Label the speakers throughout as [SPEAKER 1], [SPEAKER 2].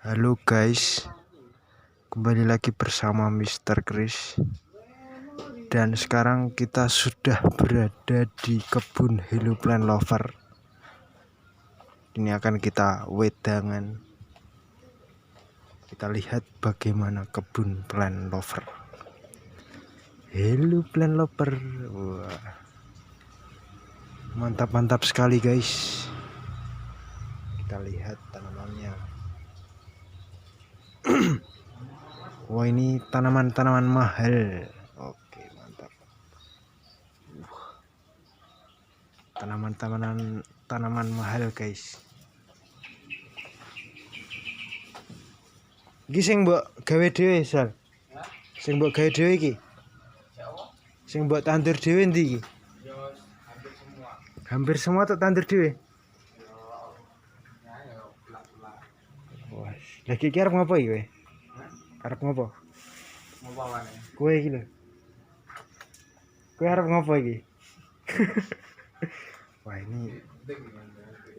[SPEAKER 1] Halo guys, kembali lagi bersama Mr. Chris. Dan sekarang kita sudah berada di kebun Hello Plant Lover. Ini akan kita wedangan. Kita lihat bagaimana kebun plant lover Hello Plant Lover. Wah, mantap sekali guys. Kita lihat tanamannya. Wah, ini tanaman-tanaman mahal. Oke, mantap. Tanaman mahal guys. Iki sing mbok gawe dhewe, Sal. Sing mbok gawe dhewe iki. Sing mbok tandur dhewe ndi iki?
[SPEAKER 2] Yo, hampir semua.
[SPEAKER 1] Hampir semua tak tandur dhewe.
[SPEAKER 2] Yo, pelak-pelak.
[SPEAKER 1] Wah, lagi iki arep ngopo iki kowe? Arep ngopo?
[SPEAKER 2] Mau bawa nih.
[SPEAKER 1] Kowe iki lho. Kowe arep ngopo iki?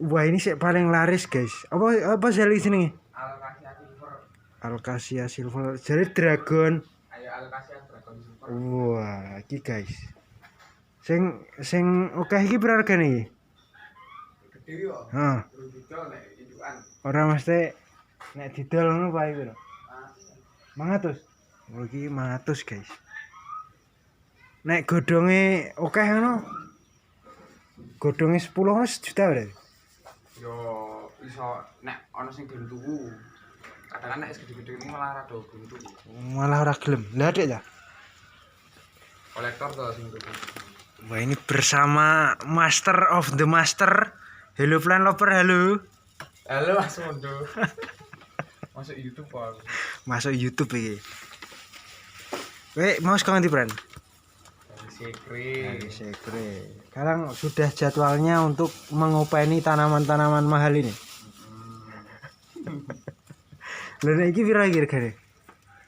[SPEAKER 1] Wah, ini sih paling laris, guys. Apa sel sini? Alkasia silver. Jadi dragon.
[SPEAKER 2] Ayo Alkasia Dragon Silver.
[SPEAKER 1] Wah, iki guys. Sing oke iki pira regane iki?
[SPEAKER 2] Gede yo.
[SPEAKER 1] Heeh.
[SPEAKER 2] Terus didol nek indukan.
[SPEAKER 1] Ora mesti nek didol ngono bae piro? 500. Oh, iki 500, guys. Nek godhonge oke ngono. Godhonge 10 juta berarti.
[SPEAKER 2] Yo, iso nek ana sing gelem tuku. Kadang nek gede-gede ini malah rada gelem tuku.
[SPEAKER 1] Malah ora gelem. Lah Dik ya.
[SPEAKER 2] Kolektor to sing tuku.
[SPEAKER 1] Wah, ini bersama Master of the Master Hello Plant Lover. Halo.
[SPEAKER 2] Halo Mas Mondo. Masuk YouTube Pak.
[SPEAKER 1] Masuk YouTube iki. Weh, mau sekarang di brand? Sekre. Sekarang sudah jadwalnya untuk mengopeni tanaman-tanaman mahal ini. Lha nek iki pira iki regane?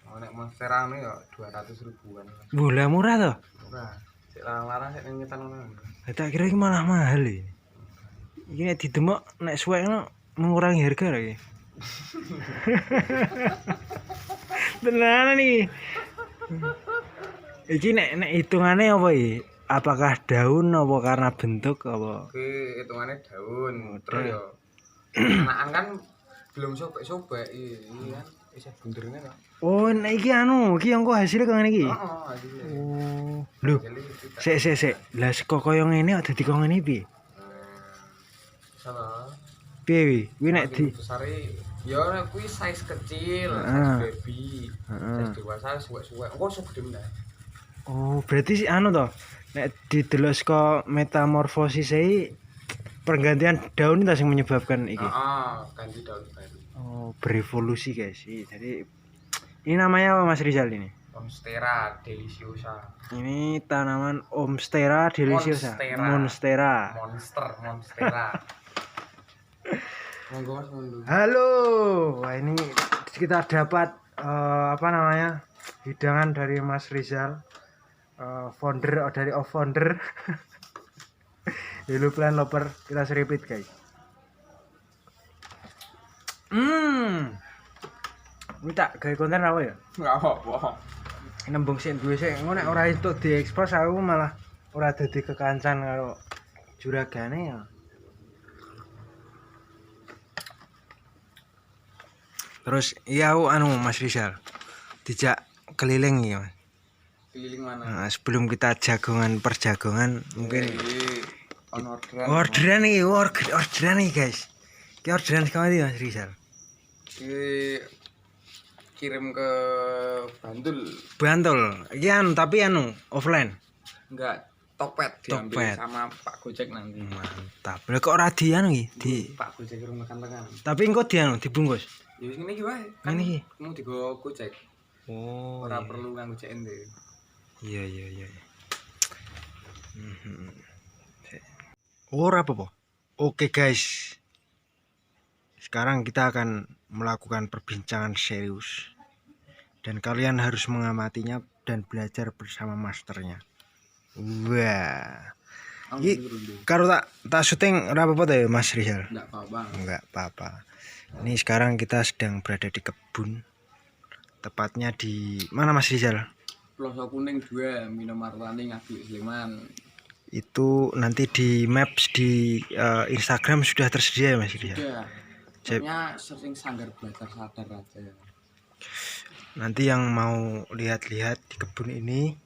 [SPEAKER 2] Oh, nek monstera ini ya 200 ribuan.
[SPEAKER 1] Bola murah toh?
[SPEAKER 2] Murah. Sik larang-larang sik ning ngetan ngono.
[SPEAKER 1] Tak kira iki malah mahal ini. Iki nek didemok nek suwek ngono mengurangi harga lagi. Tenan iki. Iki nek hitungane apa iki? Apakah daun apa karena bentuk apa?
[SPEAKER 2] Oke, hitungannya daun. Terus ya anakan kan belum sobek-sobek iki kan isih bunderne kok.
[SPEAKER 1] Oh, nek iki iki engko hasilnya kaya ngene iki.
[SPEAKER 2] Heeh, hasilnya.
[SPEAKER 1] Oh. Lho, sik. Lah saka kaya ngene kok dadi kaya ngene piye?
[SPEAKER 2] Salah.
[SPEAKER 1] Piye wi? Kuwi nek di
[SPEAKER 2] besare ya nek kuwi size kecil, size baby. Size dewasa suwek-suwek. Engko iso gede meneh.
[SPEAKER 1] Oh, berarti toh. Nek didelok saka metamorfosis e pergantian daun itu sing menyebabkan iki.
[SPEAKER 2] Heeh, ganti daun baru.
[SPEAKER 1] Oh, berevolusi guys. Jadi ini namanya apa Mas Rizal ini?
[SPEAKER 2] Monstera deliciosa.
[SPEAKER 1] Ini tanaman Monstera deliciosa. Monstera.
[SPEAKER 2] Monstera. Monggo Mas Mundu.
[SPEAKER 1] Halo. Wah, ini kita dapat hidangan dari Mas Rizal. Founder Hello Plant Lover. Kita seripit guys. Ini tak gawe konten apa ya?
[SPEAKER 2] Enggak apa-apa.
[SPEAKER 1] Nembung sik duwe sik engko nek ora entuk diekspos aku malah ora dadi kekancan karo juragane ya. Terus iya aku Mas Rizal dijak keliling ya Mas.
[SPEAKER 2] Keliling mana?
[SPEAKER 1] Nah, sebelum kita perjagongan mungkin orderan nih guys. Ki orderan sekali Mas Rizal.
[SPEAKER 2] Kirim ke
[SPEAKER 1] Bantul. Iki tapi offline.
[SPEAKER 2] Enggak, Tokped diambil sama Pak Gojek nanti.
[SPEAKER 1] Mantap. Lah kok ora di
[SPEAKER 2] Pak Gojek kirim tekan-tekan.
[SPEAKER 1] Tapi engko dibungkus.
[SPEAKER 2] Ya ngene iki wae.
[SPEAKER 1] Kan iki
[SPEAKER 2] mau digo Gojek.
[SPEAKER 1] Oh.
[SPEAKER 2] Ora perlu nganggo CND.
[SPEAKER 1] Iya. Ora apa-apa. Oke guys. Sekarang kita akan melakukan perbincangan serius. Dan kalian harus mengamatinya dan belajar bersama masternya. Wah. Iki karo tak syuting ora apa-apa ta ya Mas Rizal?
[SPEAKER 2] Enggak apa-apa.
[SPEAKER 1] Enggak apa-apa. Ini sekarang kita sedang berada di kebun. Tepatnya di mana Mas Rizal?
[SPEAKER 2] Pelosok Kuning 2, Minomartani Ngaglik Sleman.
[SPEAKER 1] Itu nanti di maps di Instagram sudah tersedia ya Mas Rizal?
[SPEAKER 2] Sudah. Pokoknya sering Sanggar Belajar Sadar aja.
[SPEAKER 1] Nanti yang mau lihat-lihat di kebun ini,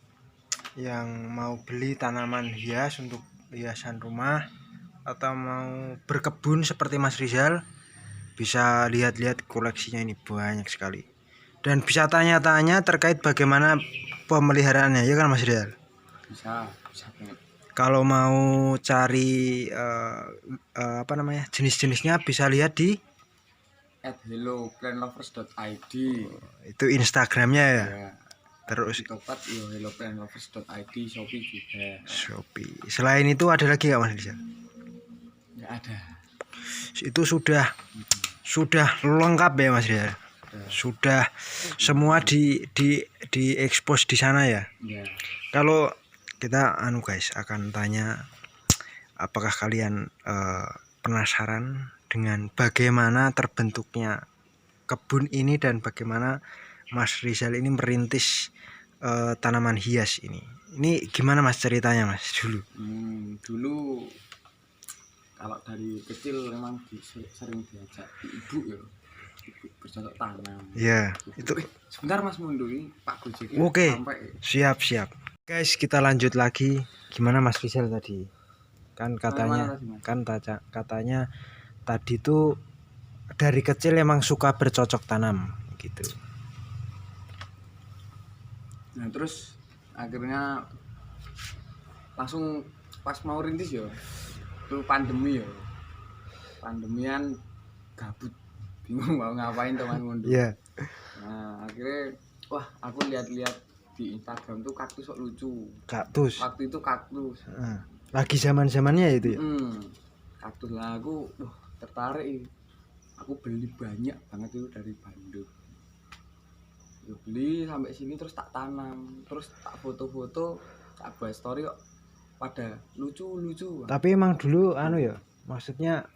[SPEAKER 1] yang mau beli tanaman hias untuk hiasan rumah atau mau berkebun seperti Mas Rizal, bisa lihat-lihat koleksinya, ini banyak sekali. Dan bisa tanya-tanya terkait bagaimana pemeliharaannya, ya kan Mas Rizal?
[SPEAKER 2] Bisa banget.
[SPEAKER 1] Kalau mau cari jenis-jenisnya bisa lihat di
[SPEAKER 2] @helloplanlovers.id.
[SPEAKER 1] itu Instagramnya ya.
[SPEAKER 2] Ya.
[SPEAKER 1] Terus
[SPEAKER 2] Topat yo helloplanlovers.id, Shopee juga.
[SPEAKER 1] Shopee. Selain itu ada lagi nggak Mas Rizal?
[SPEAKER 2] Nggak ada.
[SPEAKER 1] Itu sudah lengkap ya Mas Rizal. Sudah semua di expose di sana ya.
[SPEAKER 2] Ya.
[SPEAKER 1] Kalau kita guys akan tanya, apakah kalian penasaran dengan bagaimana terbentuknya kebun ini dan bagaimana Mas Rizal ini merintis tanaman hias ini. Ini gimana Mas ceritanya Mas dulu?
[SPEAKER 2] Dulu kalau dari kecil memang sering diajak ibu ya. Ibu bercocok tanam.
[SPEAKER 1] Ya, itu.
[SPEAKER 2] Sebentar Mas mundur ini Pak Gojek.
[SPEAKER 1] Oke.
[SPEAKER 2] Sampai.
[SPEAKER 1] Siap. Guys, kita lanjut lagi. Gimana Mas Rizal tadi? Kan katanya tadi tuh dari kecil emang suka bercocok tanam gitu.
[SPEAKER 2] Nah terus akhirnya langsung pas mau rintis ya, itu pandemian gabut, bingung mau ngapain teman mundur.
[SPEAKER 1] Iya.
[SPEAKER 2] Nah akhirnya wah aku lihat-lihat di Instagram tuh kaktus kok lucu.
[SPEAKER 1] Kaktus.
[SPEAKER 2] Waktu itu kaktus.
[SPEAKER 1] Lagi zaman-zamannya itu ya.
[SPEAKER 2] Kaktus lah aku tertarik. Aku beli banyak banget itu dari Bandung. Aku beli sampai sini terus tak tanam, terus tak foto-foto, tak buat story kok pada lucu-lucu.
[SPEAKER 1] Tapi emang dulu ya, maksudnya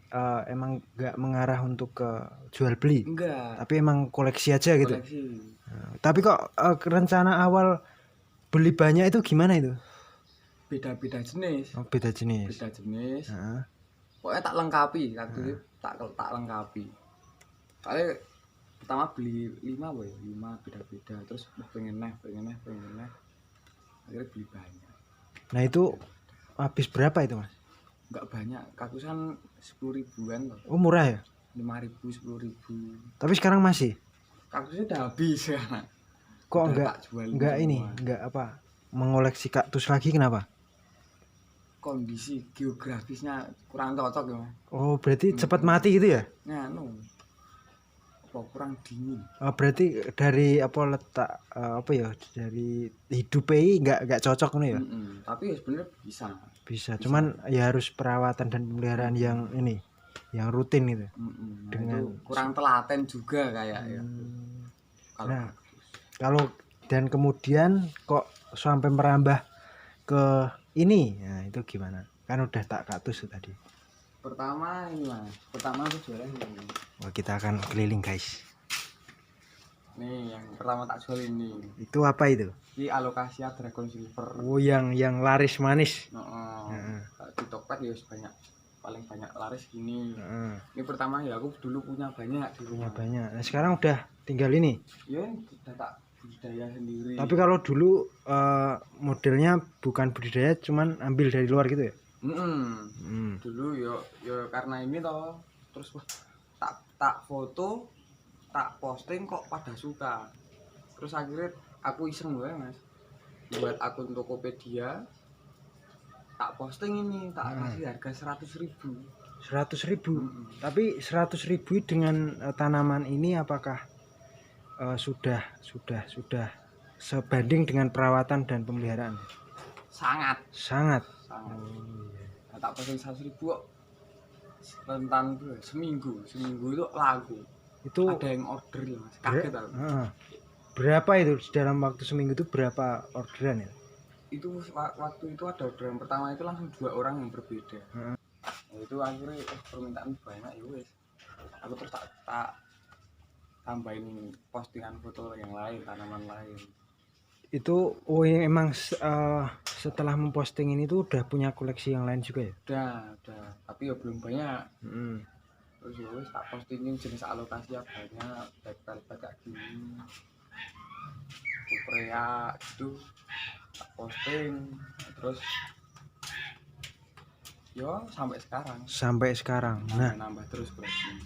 [SPEAKER 1] emang nggak mengarah untuk ke jual beli.
[SPEAKER 2] Enggak.
[SPEAKER 1] Tapi emang koleksi aja gitu.
[SPEAKER 2] Koleksi.
[SPEAKER 1] Tapi kok rencana awal beli banyak itu gimana itu?
[SPEAKER 2] Beda-beda jenis.
[SPEAKER 1] Oh, beda jenis.
[SPEAKER 2] Pokoknya tak lengkapi, waktu itu tak lengkapi. Soalnya pertama beli 5 beda-beda, terus pengen neh. Akhirnya beli banyak.
[SPEAKER 1] Nah itu habis berapa itu Mas?
[SPEAKER 2] Enggak banyak, kaktusan 10.000-an loh.
[SPEAKER 1] Oh murah ya?
[SPEAKER 2] 5.000, 10.000.
[SPEAKER 1] Tapi sekarang masih?
[SPEAKER 2] Kaktusnya udah habis ya.
[SPEAKER 1] Kok enggak mengoleksi kaktus lagi, kenapa?
[SPEAKER 2] Kondisi geografisnya kurang cocok ya Mas.
[SPEAKER 1] Oh berarti cepat mati gitu ya?
[SPEAKER 2] Nah kurang dingin.
[SPEAKER 1] Oh, berarti dari letak dari hidupnya nggak cocok nih ya?
[SPEAKER 2] Tapi ya sebenarnya bisa.
[SPEAKER 1] Cuman ya harus perawatan dan pemeliharaan yang rutin gitu.
[SPEAKER 2] Dengan itu kurang telaten juga kayak ya.
[SPEAKER 1] Kalau dan kemudian kok sampai merambah ke ini, nah itu gimana? Kan udah tak kaktus tadi.
[SPEAKER 2] Pertama ini Mas, aku jualan ini.
[SPEAKER 1] Wah, kita akan keliling guys.
[SPEAKER 2] Nih yang pertama tak jual ini.
[SPEAKER 1] Itu apa itu?
[SPEAKER 2] Ini Alocasia Dragon Silver.
[SPEAKER 1] Oh yang laris manis.
[SPEAKER 2] Di Tokped ya paling banyak laris gini. Ini pertama ya aku dulu punya banyak di rumah.
[SPEAKER 1] Nah sekarang udah tinggal ini.
[SPEAKER 2] Ya udah tak budidaya sendiri.
[SPEAKER 1] Tapi kalau dulu modelnya bukan budidaya, cuman ambil dari luar gitu ya?
[SPEAKER 2] Dulu yo karena ini toh, terus tak foto, tak posting kok pada suka. Terus akhirnya aku iseng gue Mas, buat akun Tokopedia, tak posting ini, tak kasih harga 100.000.
[SPEAKER 1] 100.000. Tapi 100.000 dengan tanaman ini apakah sudah sebanding dengan perawatan dan pemeliharaan? Sangat.
[SPEAKER 2] Tak posting 100.000 kok rentan seminggu itu laku. Itu ada yang order ya Mas, kaget aku.
[SPEAKER 1] Berapa itu dalam waktu seminggu itu berapa orderan ya?
[SPEAKER 2] Itu waktu itu ada orderan pertama itu langsung 2 orang yang berbeda. Nah, itu akhirnya permintaan banyak ya wes. aku terus tak tambahin postingan foto yang lain, tanaman lain.
[SPEAKER 1] Itu emang setelah memposting ini tuh udah punya koleksi yang lain juga ya?
[SPEAKER 2] Udah, tapi ya belum banyak.
[SPEAKER 1] Hmm.
[SPEAKER 2] Terus ya wis tak postingin jenis alokasi banyak, baik kayak gini, Suprea gitu, tak posting, terus yo sampai sekarang nambah terus koleksi.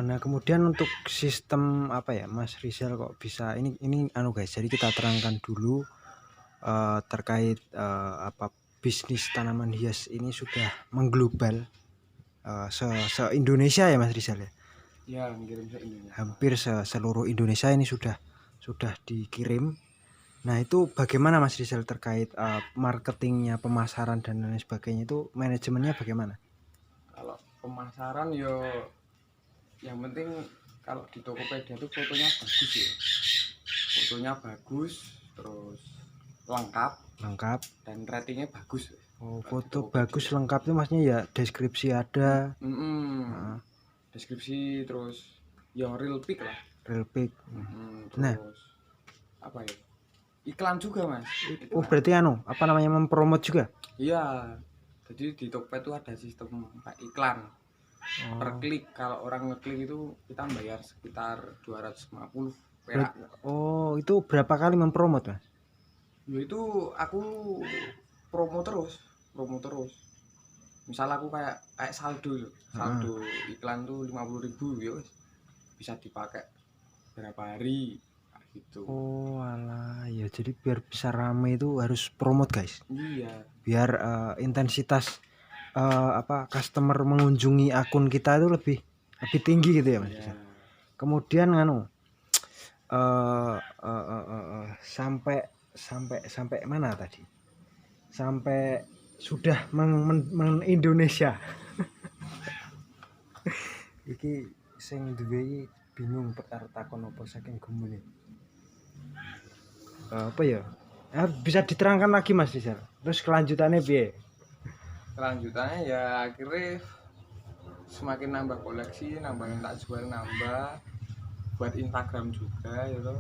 [SPEAKER 1] Nah kemudian untuk sistem apa ya Mas Rizal kok bisa ini anu guys, jadi kita terangkan dulu terkait apa bisnis tanaman hias ini sudah mengglobal se Indonesia ya Mas Rizal ya.
[SPEAKER 2] Ya, ngirim ke Indonesia.
[SPEAKER 1] Hampir seluruh Indonesia ini sudah dikirim. Nah itu bagaimana Mas Rizal terkait marketingnya, pemasaran dan lain sebagainya, itu manajemennya bagaimana?
[SPEAKER 2] Kalau pemasaran yo yang penting kalau di Tokopedia itu fotonya bagus ya. Fotonya bagus, terus lengkap dan ratingnya bagus.
[SPEAKER 1] Oh, foto bagus lengkap itu maksudnya ya deskripsi ada.
[SPEAKER 2] Deskripsi terus yang real pic lah.
[SPEAKER 1] Real pic.
[SPEAKER 2] Terus nah, apa ya? Iklan juga Mas.
[SPEAKER 1] Oh berarti apa namanya mempromot juga?
[SPEAKER 2] Iya. Jadi di Tokopedia itu ada sistem iklan. Per klik, kalau orang ngeklik itu kita bayar sekitar 250 perak.
[SPEAKER 1] Oh itu berapa kali mempromot Mas?
[SPEAKER 2] Ya itu aku promo terus. Misal aku kayak saldo iklan tuh 50.000 ya bisa dipakai berapa hari gitu.
[SPEAKER 1] Oh alah ya, jadi biar bisa rame itu harus promote guys.
[SPEAKER 2] Iya.
[SPEAKER 1] Biar intensitas apa customer mengunjungi akun kita itu lebih tinggi gitu ya Mas. Yeah. Kemudian sampai mana tadi? Sampai sudah Indonesia. Iki sing duwe bingung takon apa saking gumune. Apa ya? Bisa diterangkan lagi Mas Rizal. Terus kelanjutannya piye?
[SPEAKER 2] Kelanjutannya ya akhirnya semakin nambah koleksi, nambah yang tak jual, nambah buat Instagram juga gitu.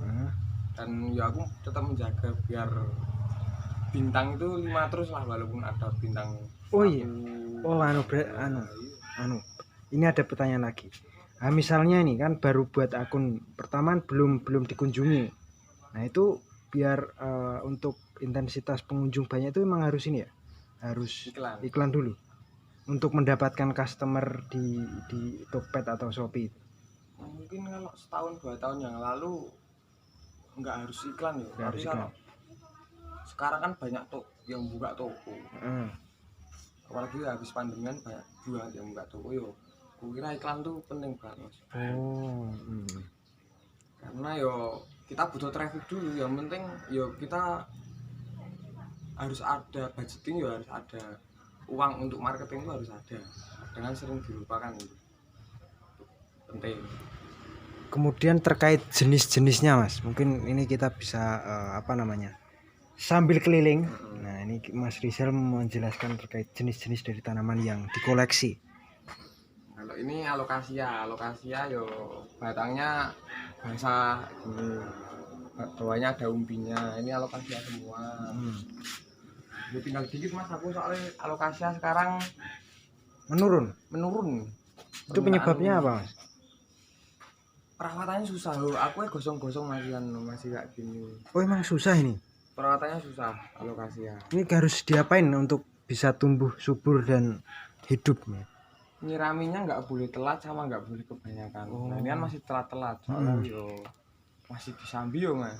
[SPEAKER 2] Dan ya aku tetap menjaga biar bintang itu 5 terus lah walaupun ada bintang.
[SPEAKER 1] Oh iya. Oh ini ada pertanyaan lagi. Nah, misalnya ini kan baru buat akun pertama belum dikunjungi. Nah itu biar untuk intensitas pengunjung banyak itu memang harus ini ya, harus iklan dulu untuk mendapatkan customer di Tokped atau Shopee.
[SPEAKER 2] Mungkin kalau setahun 2 tahun yang lalu nggak harus iklan ya, tapi kalau sekarang kan banyak yang buka toko. Apalagi habis pandemi kan banyak juga yang buka toko yo. Kukira iklan tuh penting banget. Karena yo kita butuh traffic dulu, yang penting yo kita harus ada budgeting, yo harus ada uang untuk marketing, itu harus ada. Dengan sering dilupakan itu penting.
[SPEAKER 1] Kemudian terkait jenis-jenisnya Mas, mungkin ini kita bisa apa namanya sambil keliling. Nah ini Mas Rizal menjelaskan terkait jenis-jenis dari tanaman yang dikoleksi.
[SPEAKER 2] Kalau ini alokasia yo batangnya basah gini, bawahnya ada umbinya. Ini alokasia semua. Ya tinggal dikit Mas, aku soalnya alokasia sekarang
[SPEAKER 1] menurun. Itu penyebabnya apa Mas?
[SPEAKER 2] Perawatannya susah loh, aku gosong-gosong masih kayak gini.
[SPEAKER 1] Oh emang susah ini?
[SPEAKER 2] Perawatannya susah alokasia.
[SPEAKER 1] Ini harus diapain untuk bisa tumbuh subur dan hidup?
[SPEAKER 2] Nyiraminya nggak boleh telat sama nggak boleh kebanyakan. Nah ini kan masih telat soalnya yo masih disambi yo Mas,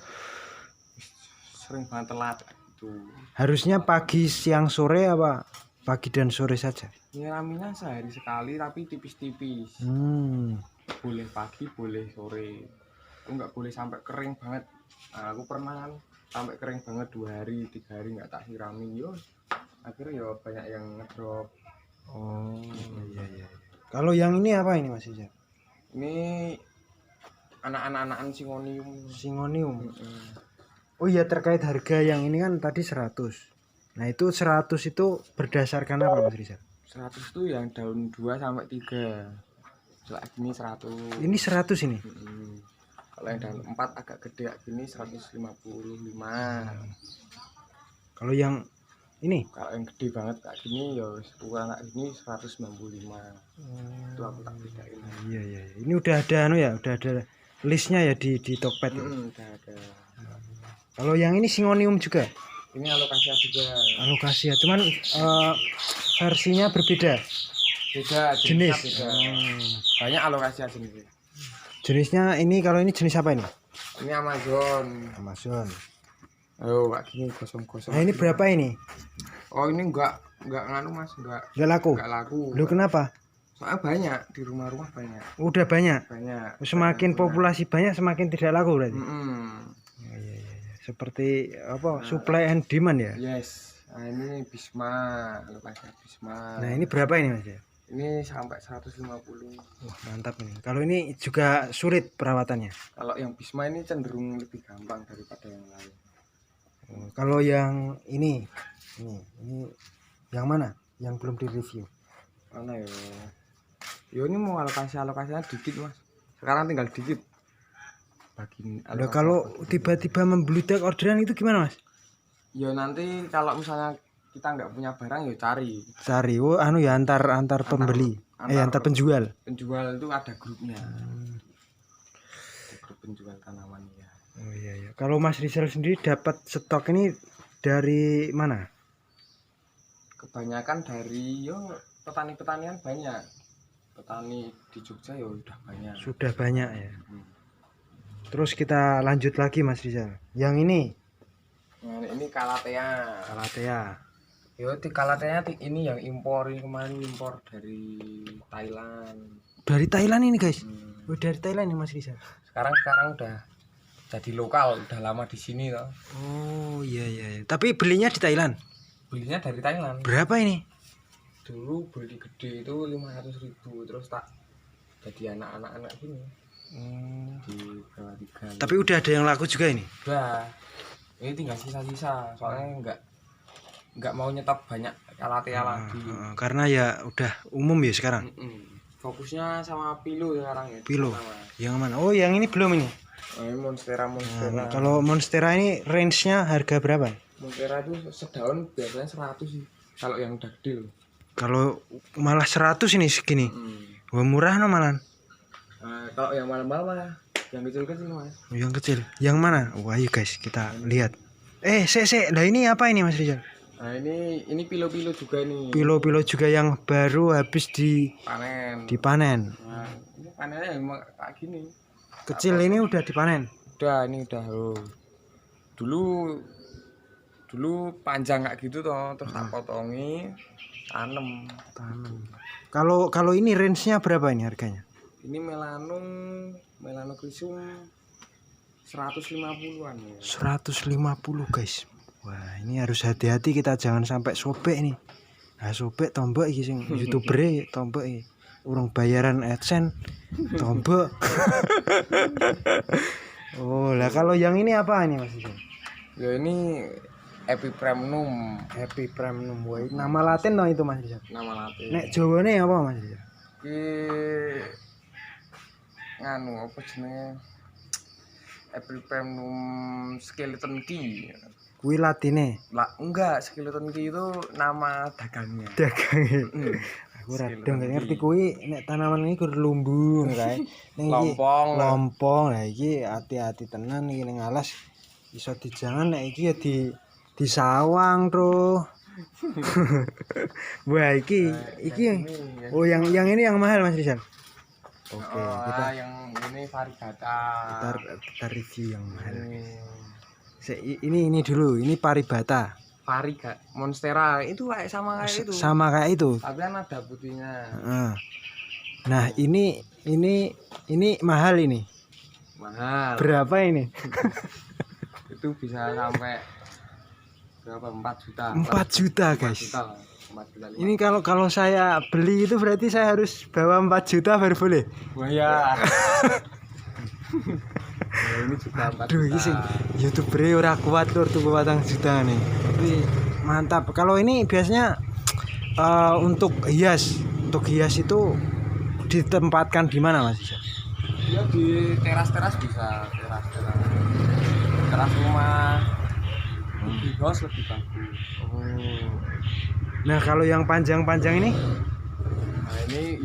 [SPEAKER 2] sering banget telat gitu.
[SPEAKER 1] Harusnya pagi siang sore apa pagi dan sore saja?
[SPEAKER 2] Nyiraminya sehari sekali tapi tipis-tipis. Boleh pagi boleh sore, aku nggak boleh sampai kering banget. Nah, aku pernah kan sampai kering banget 2 hari 3 hari nggak tak sirami, yo akhirnya yo banyak yang ngedrop.
[SPEAKER 1] Oh iya. Kalau yang ini apa ini Mas Rizal?
[SPEAKER 2] Ini anak-anakan singonium.
[SPEAKER 1] Oh iya, terkait harga yang ini kan tadi 100. Nah itu 100 itu berdasarkan apa Mas Rizal?
[SPEAKER 2] 100 itu yang daun 2 sampai 3. kayak gini 100.
[SPEAKER 1] Ini 100 ini.
[SPEAKER 2] Kalau yang dalam 4 agak gede kayak gini 155.
[SPEAKER 1] Kalau yang ini
[SPEAKER 2] Kalau yang gede banget kayak gini ya ukuran kayak gini 195. Itu aku tak bedain.
[SPEAKER 1] Iya. Ini udah ada udah ada listnya ya di Tokped.
[SPEAKER 2] Udah ada.
[SPEAKER 1] Kalau yang ini Singonium juga.
[SPEAKER 2] Ini alokasia juga.
[SPEAKER 1] Alokasia, cuman versinya berbeda.
[SPEAKER 2] Beda
[SPEAKER 1] Jenis.
[SPEAKER 2] beda. Banyak alokasia jenis.
[SPEAKER 1] Jenisnya ini, kalau ini jenis apa ini?
[SPEAKER 2] Ini Amazon.
[SPEAKER 1] Oh,
[SPEAKER 2] kayak gini gosong-gosong.
[SPEAKER 1] nah ini berapa ini?
[SPEAKER 2] Oh, ini enggak nganu Mas, enggak
[SPEAKER 1] laku.
[SPEAKER 2] laku.
[SPEAKER 1] Lu kenapa?
[SPEAKER 2] Soalnya banyak di rumah-rumah banyak.
[SPEAKER 1] Udah banyak. Semakin
[SPEAKER 2] Banyak.
[SPEAKER 1] populasi banyak semakin tidak laku berarti.
[SPEAKER 2] Iya.
[SPEAKER 1] Seperti apa? Supply and demand ya.
[SPEAKER 2] Yes. Nah, ini Bisma, alokasia Bisma.
[SPEAKER 1] Nah, ini berapa ini Mas?
[SPEAKER 2] Ini sampai 150.
[SPEAKER 1] Wah, mantap ini. Kalau ini juga sulit perawatannya.
[SPEAKER 2] Kalau yang Bisma ini cenderung lebih gampang daripada yang lain.
[SPEAKER 1] Kalau yang ini yang mana? Yang belum direview.
[SPEAKER 2] Mana ya? Yo ini mau alokasinya dikit Mas. Sekarang tinggal dikit.
[SPEAKER 1] Nah, kalau tiba-tiba membludak orderan itu gimana Mas?
[SPEAKER 2] Ya nanti kalau misalnya kita nggak punya barang ya cari.
[SPEAKER 1] Oh ya antar pembeli, antar penjual.
[SPEAKER 2] Penjual itu ada grupnya. Grup penjual tanaman ya.
[SPEAKER 1] Oh iya. Kalau Mas Rizal sendiri dapat stok ini dari mana?
[SPEAKER 2] Kebanyakan dari petani-petanian banyak. Petani di Jogja ya udah banyak.
[SPEAKER 1] Sudah banyak ya. Terus kita lanjut lagi Mas Rizal. Yang ini.
[SPEAKER 2] Nah, ini Calathea. Yo di Calathea ini yang impor, ini kemarin impor dari Thailand.
[SPEAKER 1] Dari Thailand ini guys. Oh, dari Thailand ini Mas Rizal.
[SPEAKER 2] Sekarang udah jadi lokal, udah lama di sini toh.
[SPEAKER 1] Oh iya. Tapi belinya di Thailand.
[SPEAKER 2] Belinya dari Thailand.
[SPEAKER 1] Berapa ini?
[SPEAKER 2] Dulu beli gede itu 500.000, terus tak jadi anak-anak gini. Di bawah 3.
[SPEAKER 1] Tapi udah ada yang laku juga ini.
[SPEAKER 2] Udah. Ini tinggal sisa-sisa, soalnya nggak mau nyetok banyak Calathea lagi.
[SPEAKER 1] Karena ya udah umum ya sekarang.
[SPEAKER 2] Fokusnya sama Pilo sekarang ya.
[SPEAKER 1] Pilo. Yang mana? Oh, yang ini belum ini.
[SPEAKER 2] Ini Monstera.
[SPEAKER 1] Nah, kalau Monstera ini range-nya harga berapa?
[SPEAKER 2] Monstera itu sedaun biasanya 100 sih. Kalau yang udah gede.
[SPEAKER 1] Kalau malah 100 ini segini. Wah, murah no malan.
[SPEAKER 2] Kalau yang mahal-mahal mah yang kecil-kecil Mas.
[SPEAKER 1] Yang kecil. Yang mana? Wah, ayo guys, kita lihat. Lah ini apa ini Mas Rizal?
[SPEAKER 2] Nah, ini pilo-pilo juga nih.
[SPEAKER 1] Pilo-pilo juga yang baru habis dipanen.
[SPEAKER 2] Nah, ini panennya emang kayak gini.
[SPEAKER 1] Kecil ini udah dipanen.
[SPEAKER 2] Ini udah. Dulu panjang kayak gitu toh, terus tak potongi, tanam.
[SPEAKER 1] Kalau ini range-nya berapa ini harganya?
[SPEAKER 2] Ini melanocrysum 150-an ya.
[SPEAKER 1] 150 guys. Wah, ini harus hati-hati, kita jangan sampai sobek nih. Nah, sobek tombok iki sing YouTuber tombok iki. Urung bayaran AdSense tombok. Oh, lah kalau yang ini apa ini Mas?
[SPEAKER 2] Ya ini Epipremnum.
[SPEAKER 1] Wah, nama Latin no itu Mas.
[SPEAKER 2] Nama Latin.
[SPEAKER 1] Nek Jawane apa Mas?
[SPEAKER 2] Iki nganu apa jenenge? Epipremnum skeleton key.
[SPEAKER 1] Kuwi latine.
[SPEAKER 2] Enggak, skeleton key itu nama dagangnya.
[SPEAKER 1] Aku radang ngerti kuwi nek tanaman iki kudu lumbung kae. Ning iki lompong. Lah iki hati-hati tenan iki ning alas iso dijangan nek iki ya disawang, Bro. Wah, iki oh yang ini yang mahal Mas Rizal. Oke,
[SPEAKER 2] yang ini Varigata.
[SPEAKER 1] Kita review yang mahal. Ini dulu, ini Paribata.
[SPEAKER 2] Monstera itu sama kayak itu. Tapi kan ada putihnya.
[SPEAKER 1] Nah, ini mahal ini.
[SPEAKER 2] Mahal.
[SPEAKER 1] Berapa ini?
[SPEAKER 2] Itu bisa sampai berapa? 4 juta.
[SPEAKER 1] 4 juta, guys.
[SPEAKER 2] 4 juta.
[SPEAKER 1] Ini kalau saya beli itu berarti saya harus bawa 4 juta baru boleh.
[SPEAKER 2] Wah ya. Ini juga 4
[SPEAKER 1] Aduh, ini sih YouTuber ora kuat lur tuku 4 juta nih. Tapi mantap. Kalau ini biasanya untuk hias itu ditempatkan di mana Mas Rizal?
[SPEAKER 2] Ya di teras-teras bisa, teras rumah, di bos lebih bagus.
[SPEAKER 1] Oh. Nah, kalau yang panjang-panjang ini
[SPEAKER 2] Nah ini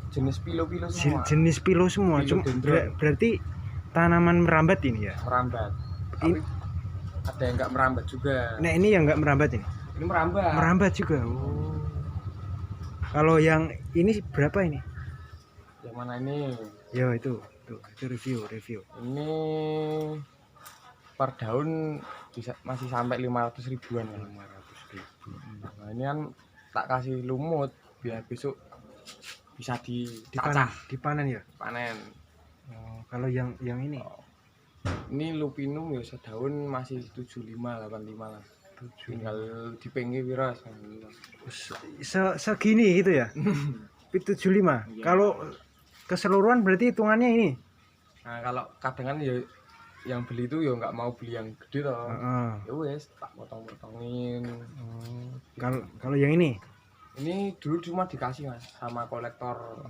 [SPEAKER 2] jenis pilo-pilo semua.
[SPEAKER 1] jenis pilo semua.
[SPEAKER 2] Philodendron.
[SPEAKER 1] Berarti tanaman merambat ini ya?
[SPEAKER 2] Merambat. Tapi ada yang nggak merambat juga.
[SPEAKER 1] Nah, ini yang nggak merambat ini?
[SPEAKER 2] Ini merambat.
[SPEAKER 1] Merambat juga. Oh. Kalau yang ini berapa ini?
[SPEAKER 2] Yang mana ini?
[SPEAKER 1] Yo itu review.
[SPEAKER 2] Ini per daun masih sampai 500 ribuan ya.
[SPEAKER 1] 500.000.
[SPEAKER 2] Nah ini kan tak kasih lumut biar besok bisa dipacah,
[SPEAKER 1] dipanen ya?
[SPEAKER 2] panen.
[SPEAKER 1] Oh, kalau yang ini
[SPEAKER 2] Ini lupinum ya sedaun masih 75 85 lah. Tinggal dipengge wiras.
[SPEAKER 1] Segini gitu ya? 75.
[SPEAKER 2] Iya.
[SPEAKER 1] Kalau keseluruhan berarti hitungannya ini.
[SPEAKER 2] Nah kalau kadang kan ya yang beli itu ya nggak mau beli yang gede toh. Ya wes tak potong-potongin.
[SPEAKER 1] Kalau yang ini
[SPEAKER 2] Dulu cuma dikasih Mas sama kolektor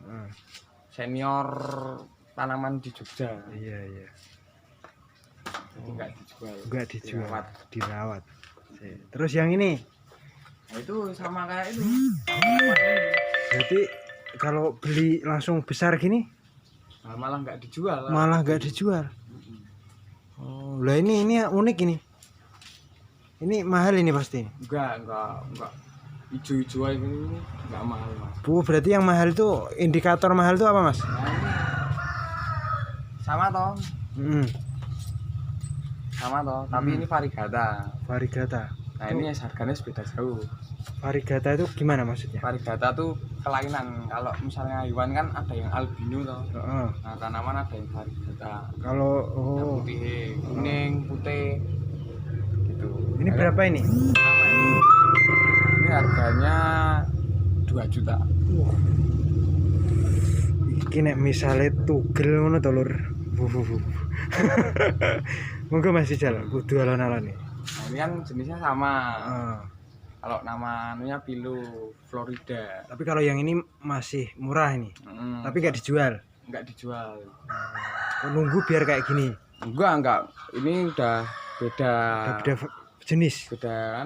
[SPEAKER 2] senior tanaman di Jogja.
[SPEAKER 1] Iya.
[SPEAKER 2] Jadi nggak dijual.
[SPEAKER 1] Dirawat. Terus yang ini
[SPEAKER 2] Nah, itu sama kayak itu.
[SPEAKER 1] berarti kalau beli langsung besar gini
[SPEAKER 2] Nah, malah nggak dijual.
[SPEAKER 1] Oh, lah ini unik ini. Ini mahal ini pasti.
[SPEAKER 2] Enggak. Ijo-ijo ini enggak mahal, Mas.
[SPEAKER 1] Bu, berarti yang mahal itu indikator mahal itu apa, Mas?
[SPEAKER 2] Nah, ini sama toh. Sama toh, tapi ini varigata. Nah, ini harganya beda jauh.
[SPEAKER 1] Varigata itu gimana maksudnya?
[SPEAKER 2] Varigata tuh kelainan. Kalau misalnya hewan kan ada yang albino toh. Nah, tanaman ada yang varigata.
[SPEAKER 1] Kalau
[SPEAKER 2] Yang putih, kuning, putih. Gitu.
[SPEAKER 1] Ini berapa ini?
[SPEAKER 2] Sama ini. Ini harganya 2 juta.
[SPEAKER 1] Iki nek misale tugel ngono to, Lur. Monggo Mas Rizal, kudu alon-alon nih.
[SPEAKER 2] Nah, ini kan jenisnya sama. Kalau namanya Pilo Florida.
[SPEAKER 1] Tapi kalau yang ini masih murah ini. Tapi nggak dijual.
[SPEAKER 2] Nggak dijual.
[SPEAKER 1] Nunggu biar kayak gini.
[SPEAKER 2] Enggak. Ini udah beda.
[SPEAKER 1] Beda jenis.
[SPEAKER 2] Beda.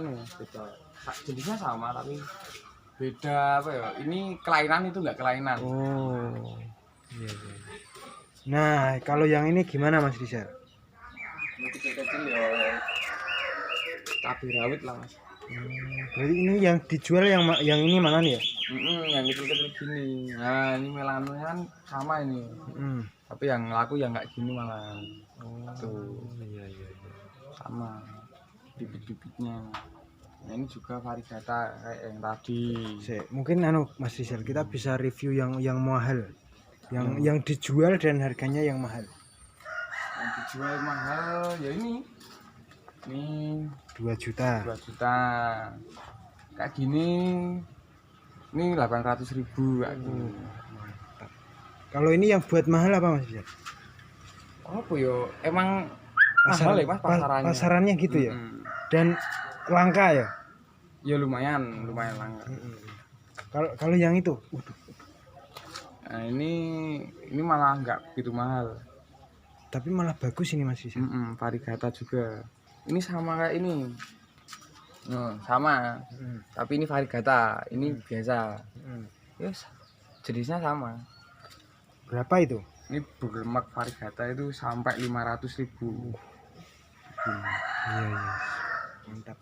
[SPEAKER 2] Jenisnya sama tapi beda apa ya? Ini kelainan itu nggak kelainan.
[SPEAKER 1] Oh. Iya. Nah, kalau yang ini gimana Mas Rizal?
[SPEAKER 2] Ini kecil-kecil ya. Cabai rawit lah Mas.
[SPEAKER 1] Berarti ini yang dijual yang ini mana nih ya?
[SPEAKER 2] Yang kecil-kecil gini. Nah, ini melanonya kan sama ini. Tapi yang laku yang nggak gini malah. Tuh.
[SPEAKER 1] Iya.
[SPEAKER 2] Sama bibit-bibitnya. Nah, ini juga varigata kayak yang tadi.
[SPEAKER 1] Mungkin Mas Rizal kita bisa review yang mahal. Yang dijual dan harganya yang mahal.
[SPEAKER 2] Yang dijual mahal ya ini
[SPEAKER 1] 2 juta.
[SPEAKER 2] Kayak gini ini 800.000 kayak gini.
[SPEAKER 1] Mantap. Kalau ini yang buat mahal apa Mas Rizal?
[SPEAKER 2] Apa yo? Emang mahal ya Mas pasarannya.
[SPEAKER 1] Pasarannya gitu ya. Dan langka ya?
[SPEAKER 2] Ya lumayan langka.
[SPEAKER 1] Kalau yang itu,
[SPEAKER 2] Nah, ini malah nggak begitu mahal.
[SPEAKER 1] Tapi malah bagus ini Mas Rizal.
[SPEAKER 2] Varigata juga. Ini sama kayak ini. Sama. Tapi ini varigata, ini biasa. Yes, jenisnya sama.
[SPEAKER 1] Berapa itu?
[SPEAKER 2] Ini berlemak varigata itu sampai 500.000.
[SPEAKER 1] Iya. Mantap.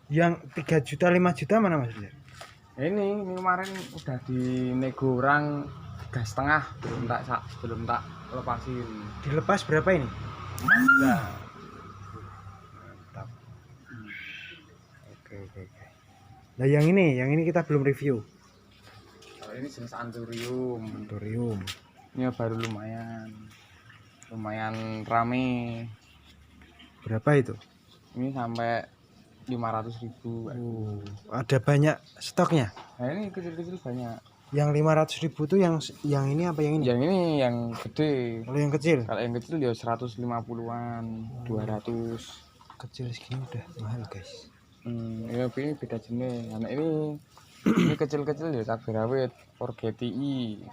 [SPEAKER 1] Yang 3 juta 5 juta mana Mas Rizal?
[SPEAKER 2] Ini kemarin udah dinego orang 3,5 belum tak lepasin.
[SPEAKER 1] Dilepas berapa ini?
[SPEAKER 2] 4 juta.
[SPEAKER 1] Mantap. Oke. Nah yang ini kita belum review.
[SPEAKER 2] Kalau ini jenis anthurium. Ini baru lumayan rame.
[SPEAKER 1] Berapa itu?
[SPEAKER 2] Ini sampai 500.000.
[SPEAKER 1] Ada banyak stoknya?
[SPEAKER 2] Nah ini kecil-kecil banyak.
[SPEAKER 1] Yang 500.000 tuh yang ini apa yang ini?
[SPEAKER 2] Yang ini yang gede.
[SPEAKER 1] Kalau yang kecil?
[SPEAKER 2] Kalau yang kecil ya 150-an, 200.
[SPEAKER 1] Kecil segini udah mahal guys.
[SPEAKER 2] Ya ini beda jenis. Nah ini kecil-kecil ya cabai rawit, forgetii.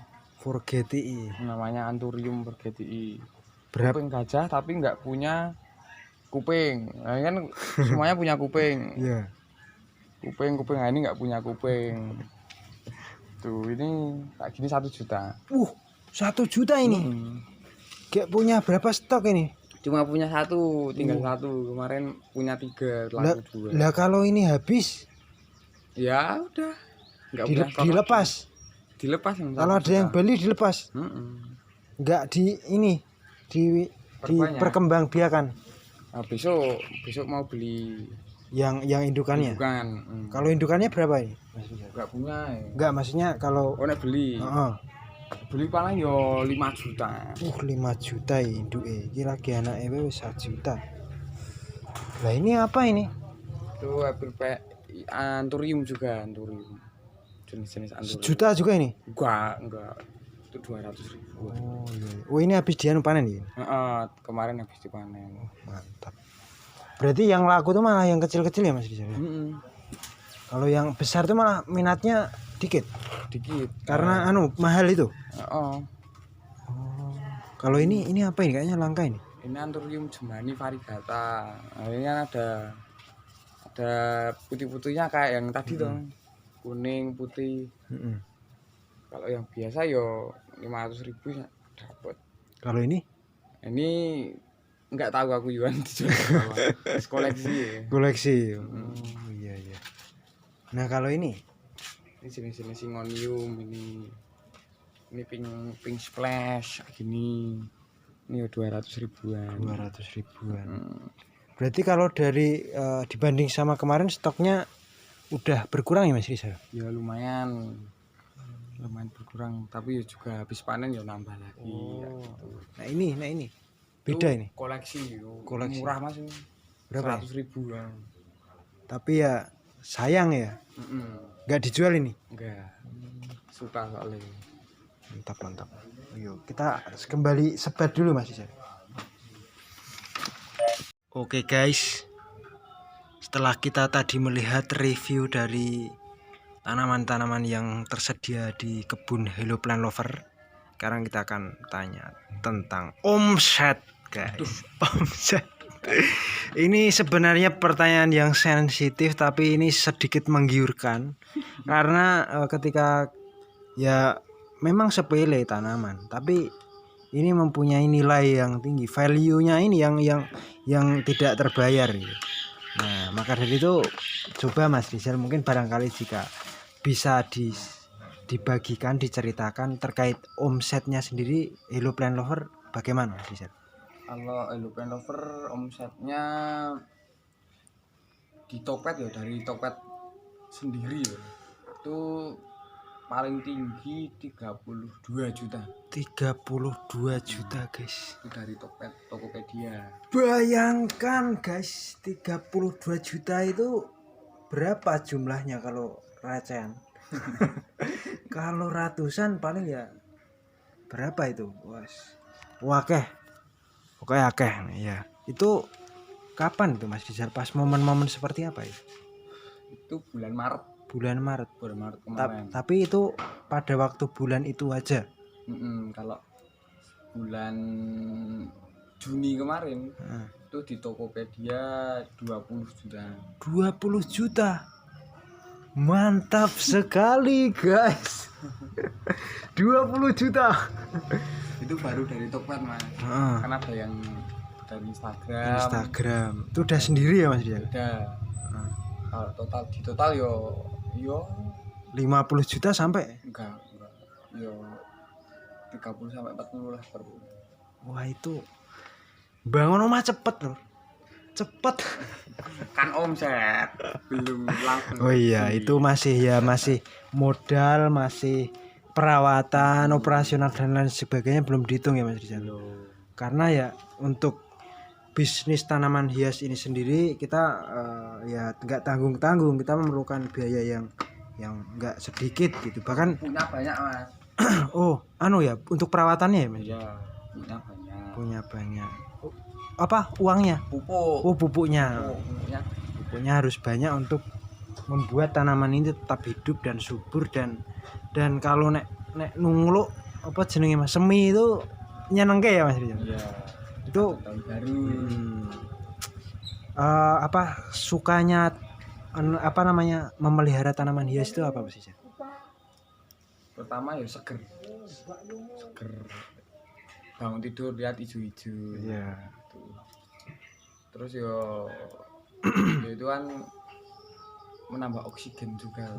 [SPEAKER 1] Forgetii.
[SPEAKER 2] Namanya Anthurium forgetii.
[SPEAKER 1] Berapa?
[SPEAKER 2] Kuping gajah tapi nggak punya kuping. Nah, kan semuanya punya kuping.
[SPEAKER 1] Iya.
[SPEAKER 2] Kuping nah ini nggak punya kuping. Tuh ini kayak gini 1 juta.
[SPEAKER 1] 1 juta ini. Gak punya berapa stok ini?
[SPEAKER 2] Cuma punya 1, tinggal 1. Kemarin punya 3, laku 2.
[SPEAKER 1] Lah kalau ini habis,
[SPEAKER 2] Ya udah. Nggak punya stok
[SPEAKER 1] dilepas.
[SPEAKER 2] lagi. Dilepas.
[SPEAKER 1] Kalau ada yang beli dilepas. Nggak diperkembang biakan.
[SPEAKER 2] Nah, besok mau beli
[SPEAKER 1] Yang indukannya.
[SPEAKER 2] indukan.
[SPEAKER 1] Kalau indukannya berapa ini?
[SPEAKER 2] Nggak punya. Ya.
[SPEAKER 1] Enggak, maksudnya kalau
[SPEAKER 2] nek beli. Beli paling yo 5 juta.
[SPEAKER 1] 5 juta induke. Iki lagi anake wis 1 juta. Lah ini apa ini?
[SPEAKER 2] Itu Anthurium juga, Anthurium. Jenis-jenis Anthurium.
[SPEAKER 1] 1 juta juga ini?
[SPEAKER 2] Enggak. Itu 200.000.
[SPEAKER 1] Oh iya. Oh ini habis dianu panen ya?
[SPEAKER 2] Kemarin habis dipanen.
[SPEAKER 1] Mantap. Berarti yang laku tuh malah yang kecil-kecil ya Mas Rizal? Kalau yang besar tuh malah minatnya dikit. Karena mahal itu. Kalau ini apa ini? Kayaknya langka ini.
[SPEAKER 2] Ini Anthurium jemani variegata. Nah, ini kan ada putih-putihnya kayak yang tadi tuh. Kuning, putih. Kalau yang biasa yo 500.000 ya dapat.
[SPEAKER 1] Kalau ini?
[SPEAKER 2] Ini enggak tahu aku Yuan dijual berapa. Koleksi ya.
[SPEAKER 1] Koleksi. Oh iya. Nah, kalau ini
[SPEAKER 2] jenis-jenis Syngonium ini pink splash gini. Ini 200 ribuan.
[SPEAKER 1] Berarti kalau dari dibanding sama kemarin stoknya udah berkurang ya Mas Rizal?
[SPEAKER 2] Ya lumayan berkurang, tapi juga habis panen ya nambah lagi. Gitu.
[SPEAKER 1] Nah ini beda ini.
[SPEAKER 2] Koleksi. Murah Mas.
[SPEAKER 1] Berapa?
[SPEAKER 2] 100.000 ya.
[SPEAKER 1] Tapi ya sayang ya. Nggak dijual ini?
[SPEAKER 2] Enggak. Suka soalnya.
[SPEAKER 1] Mantap. Ayo kita kembali sebat dulu Mas Rizal. Oke guys, setelah kita tadi melihat review dari tanaman-tanaman yang tersedia di kebun Hello Plant Lover, sekarang kita akan tanya tentang omset guys. Omset. Ini sebenarnya pertanyaan yang sensitif, tapi ini sedikit menggiurkan karena ketika ya memang sepele tanaman, tapi ini mempunyai nilai yang tinggi, value-nya ini yang tidak terbayar gitu. Nah, maka dari itu coba Mas Rizal mungkin barangkali jika bisa dibagikan, diceritakan terkait omsetnya sendiri Hello Plant Lover bagaimana Mas Rizal?
[SPEAKER 2] Kalau Hello Plant Lover omsetnya di Tokped ya, dari Tokped sendiri ya, itu paling tinggi 32 juta.
[SPEAKER 1] 32 juta guys.
[SPEAKER 2] Itu dari Tokopedia.
[SPEAKER 1] Bayangkan guys, 32 juta itu berapa jumlahnya kalau recehan? Kalau ratusan paling ya berapa itu? Wakeh. Oke akeh ya. Itu kapan itu Mas Rizal? Pas momen-momen seperti apa ya?
[SPEAKER 2] Itu bulan Maret kemarin.
[SPEAKER 1] Tapi itu pada waktu bulan itu aja.
[SPEAKER 2] Kalau bulan Juni kemarin itu di Tokopedia 20 juta.
[SPEAKER 1] 20 juta. Mantap sekali guys. 20 juta.
[SPEAKER 2] Itu baru dari Tokped Mas. Karena ada yang dari Instagram.
[SPEAKER 1] Itu udah sendiri ya Mas Rizal?
[SPEAKER 2] Udah. Kalau total yo
[SPEAKER 1] 50 juta sampai?
[SPEAKER 2] Enggak. Yo 30 sampai 40 lah per bulan.
[SPEAKER 1] Wah, itu bangun rumah cepet loh. Cepet.
[SPEAKER 2] Kan omset belum langsung.
[SPEAKER 1] Oh iya, itu masih modal, masih perawatan, operasional dan lain sebagainya belum dihitung ya Mas Rizal. Karena ya untuk bisnis tanaman hias ini sendiri kita ya nggak tanggung-tanggung, kita memerlukan biaya yang nggak sedikit gitu. Bahkan
[SPEAKER 2] punya banyak Mas.
[SPEAKER 1] Ya untuk perawatannya ya Mas.
[SPEAKER 2] Iya,
[SPEAKER 1] punya banyak. Apa uangnya?
[SPEAKER 2] Pupuk.
[SPEAKER 1] Pupuknya harus banyak untuk membuat tanaman ini tetap hidup dan subur dan kalau nek nungluk apa jenenge Mas, semi itu nyenengke ya Mas Rizal?
[SPEAKER 2] Iya.
[SPEAKER 1] Itu
[SPEAKER 2] Tahun baru.
[SPEAKER 1] apa sukanya apa namanya memelihara tanaman hias itu apa Mas Rizal?
[SPEAKER 2] Pertama ya seger. Bangun tidur lihat hijau-hijau.
[SPEAKER 1] Iya.
[SPEAKER 2] Gitu. Terus ya itu kan menambah oksigen juga.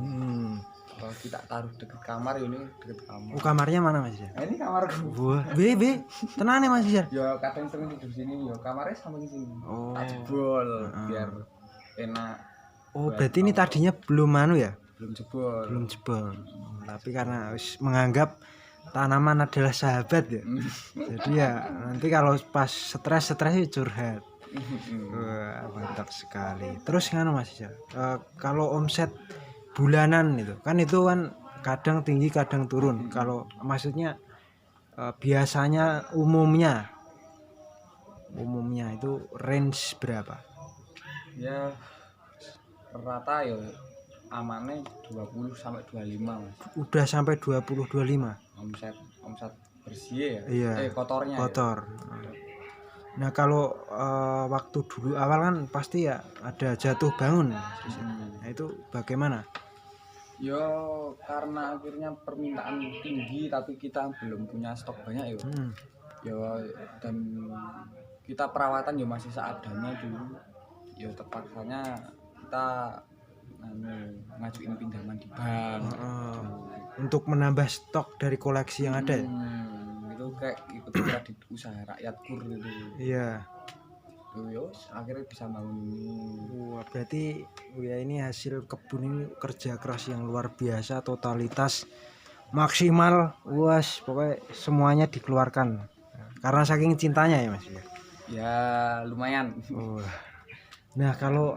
[SPEAKER 2] Kalau kita taruh deket kamar ini deket kamar.
[SPEAKER 1] Kamarnya mana Mas Rizal?
[SPEAKER 2] Nah, ini kamarku.
[SPEAKER 1] Wah, be, tenane Mas Rizal.
[SPEAKER 2] Ya kadang sering tidur sini, ya kamarnya samping sini.
[SPEAKER 1] Oh.
[SPEAKER 2] Tak jebol biar enak.
[SPEAKER 1] Oh, berarti ini tadinya belum ya?
[SPEAKER 2] Belum jebol.
[SPEAKER 1] Belum jebol. Tapi karena menganggap tanaman adalah sahabat ya. Jadi ya nanti kalau pas stres ya curhat. Wah, mantap sekali. Terus nganu Mas Rizal, kalau omset bulanan itu kan kadang tinggi kadang turun. Kalau maksudnya biasanya umumnya itu range berapa?
[SPEAKER 2] Ya rata ya amannya 20 sampai 25 Mas.
[SPEAKER 1] Udah sampai 20-25
[SPEAKER 2] Omset bersih ya.
[SPEAKER 1] Iya,
[SPEAKER 2] Kotornya.
[SPEAKER 1] kotor. Nah kalau waktu dulu awal kan pasti ya ada jatuh bangun. Nah itu bagaimana?
[SPEAKER 2] Ya karena akhirnya permintaan tinggi tapi kita belum punya stok banyak ya. Ya dan kita perawatan ya masih seadanya dulu. Ya terpaksanya kita ngajuin pinjaman di bank.
[SPEAKER 1] Untuk menambah stok dari koleksi yang ada.
[SPEAKER 2] Itu kayak ikut kredit usaha rakyat kur gitu.
[SPEAKER 1] Iya.
[SPEAKER 2] Yos, akhirnya bisa bangun ini.
[SPEAKER 1] Wah, berarti ya ini hasil kebun ini kerja keras yang luar biasa, totalitas maksimal, luas, pokoknya semuanya dikeluarkan. Karena saking cintanya ya Mas ya.
[SPEAKER 2] Ya lumayan.
[SPEAKER 1] Nah kalau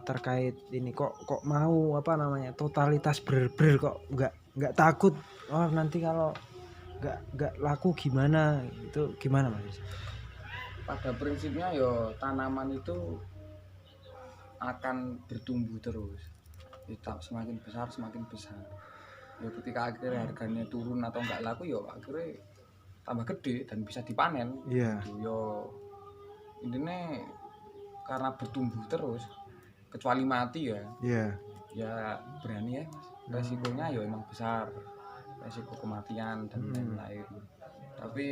[SPEAKER 1] terkait ini kok mau apa namanya totalitas bener-bener kok nggak takut nanti kalau nggak laku gimana itu gimana Mas?
[SPEAKER 2] Pada prinsipnya yo tanaman itu akan bertumbuh terus. Semakin besar. Ya ketika akhirnya harganya turun atau enggak laku yo akhirnya tambah gede dan bisa dipanen.
[SPEAKER 1] Iya.
[SPEAKER 2] Gitu, yo intinya karena bertumbuh terus kecuali mati ya. Iya. Ya berani ya Mas. Resikonya yo emang besar. Resiko kematian dan lain-lain. Tapi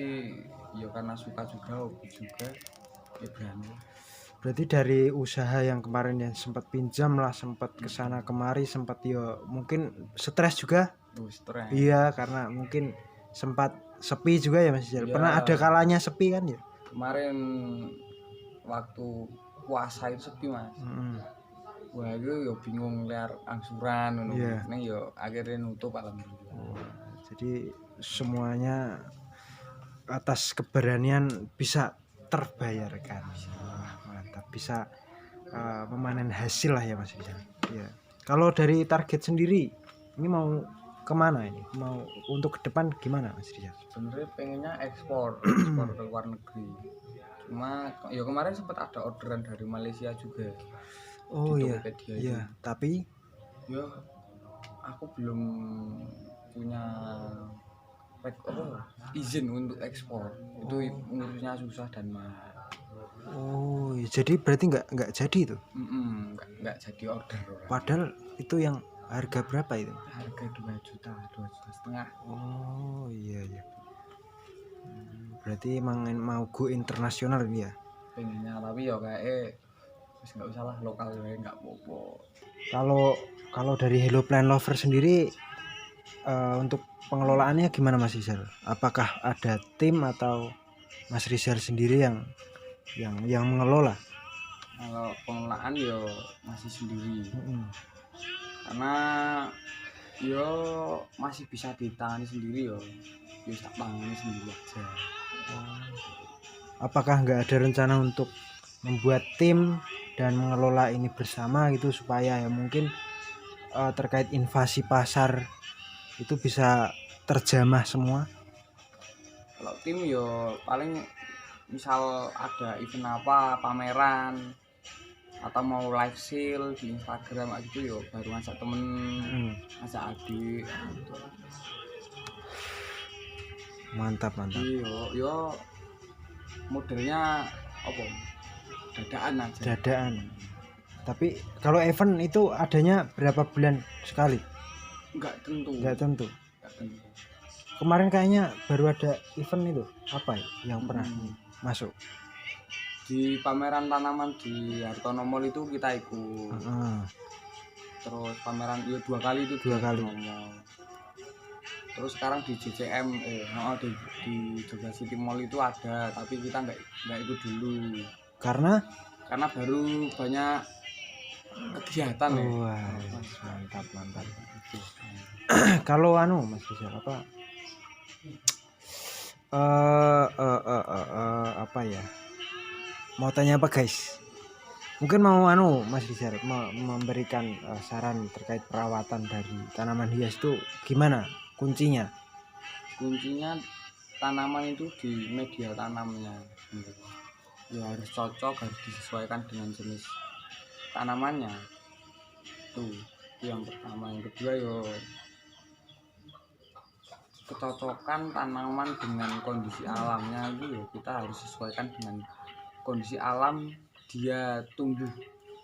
[SPEAKER 2] ya karena suka juga, hobi juga, ya berani.
[SPEAKER 1] Berarti dari usaha yang kemarin yang sempat pinjam lah, sempat kesana kemari, sempat ya mungkin stres juga.
[SPEAKER 2] Stres.
[SPEAKER 1] Iya, karena mungkin sempat sepi juga ya Mas Rizal.
[SPEAKER 2] Ya,
[SPEAKER 1] pernah ada kalanya sepi kan ya?
[SPEAKER 2] Kemarin waktu puasa itu sepi Mas. Wah itu ya bingung liar angsuran.
[SPEAKER 1] Yeah.
[SPEAKER 2] Ini ya akhirnya nutup alhamdulillah.
[SPEAKER 1] Jadi semuanya atas keberanian bisa terbayarkan. Mantap, bisa memanen hasil lah ya Mas Rizal. Ya. Kalau dari target sendiri ini mau kemana ini? Mau untuk ke depan gimana Mas Rizal?
[SPEAKER 2] Sebenarnya pengennya ekspor ke luar negeri. Cuma ya kemarin sempat ada orderan dari Malaysia juga.
[SPEAKER 1] Oh iya. Iya, tapi
[SPEAKER 2] ya aku belum punya izin untuk ekspor. Itu ngurusnya susah dan mahal.
[SPEAKER 1] Oh, jadi berarti nggak jadi itu?
[SPEAKER 2] Nggak jadi order.
[SPEAKER 1] Padahal itu yang harga berapa itu?
[SPEAKER 2] Harga 2 juta setengah.
[SPEAKER 1] Oh iya. Berarti emang mau go internasional ini ya?
[SPEAKER 2] Pengennya tapi ya kayak nggak usah lah, lokal ya nggak apa-apa.
[SPEAKER 1] Kalau dari Hello Plant Lover sendiri untuk pengelolaannya gimana Mas Rizal? Apakah ada tim atau Mas Rizal sendiri yang mengelola?
[SPEAKER 2] Kalau pengelolaan ya masih sendiri. Karena yo masih bisa ditangani sendiri yo tak tangani sendiri aja.
[SPEAKER 1] Apakah nggak ada rencana untuk membuat tim dan mengelola ini bersama gitu supaya ya mungkin terkait invasi pasar itu bisa terjamah semua?
[SPEAKER 2] Kalau tim yo paling misal ada event apa, pameran atau mau live sale di Instagram gitu yo baru ngajak temen, ngajak adik gitu.
[SPEAKER 1] Mantap.
[SPEAKER 2] Yo modelnya apa? Dadaan aja.
[SPEAKER 1] Dadaan. Tapi kalau event itu adanya berapa bulan sekali?
[SPEAKER 2] Enggak tentu.
[SPEAKER 1] Enggak tentu. Kemarin kayaknya baru ada event itu. Apa ya yang pernah masuk?
[SPEAKER 2] Di pameran tanaman di Hartono Mall itu kita ikut. Terus pameran itu 2 kali itu
[SPEAKER 1] 2 kali.
[SPEAKER 2] Terus sekarang di JCM di Jogja City Mall itu ada, tapi kita nggak ikut dulu.
[SPEAKER 1] Karena
[SPEAKER 2] baru banyak kegiatan ya.
[SPEAKER 1] Wah, mantap. Kalau Mas Rizal apa ya? Mau tanya apa guys? Mungkin mau Mas Rizal memberikan saran terkait perawatan dari tanaman hias itu gimana kuncinya?
[SPEAKER 2] Kuncinya tanaman itu di media tanamnya. Ya harus cocok, harus disesuaikan dengan jenis tanamannya. Itu yang pertama. Yang kedua kecocokan tanaman dengan kondisi alamnya itu ya kita harus sesuaikan dengan kondisi alam dia tumbuh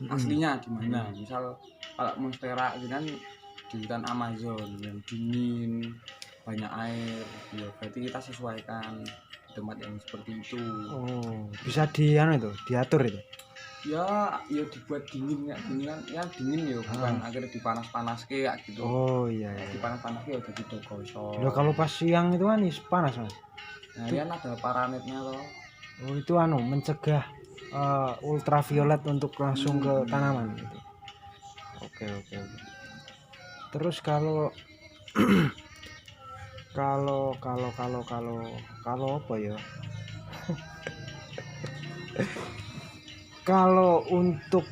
[SPEAKER 2] aslinya gimana. Misal kalau monstera ini kan di hutan Amazon yang dingin, banyak air, ya berarti kita sesuaikan di tempat yang seperti itu.
[SPEAKER 1] Oh, bisa diatur itu.
[SPEAKER 2] Ya dibuat dingin ya dingin ya, bukan akhirnya dipanas-panas kayak gitu.
[SPEAKER 1] Oh iya.
[SPEAKER 2] Dipanas-panas ya jadi gosong.
[SPEAKER 1] Loh, kalau pas siang itu kan panas Mas.
[SPEAKER 2] Nah, kan ada paranetnya loh.
[SPEAKER 1] Oh, itu mencegah ultraviolet untuk langsung ke tanaman gitu. Oke. Terus kalau apa ya? Kalau untuk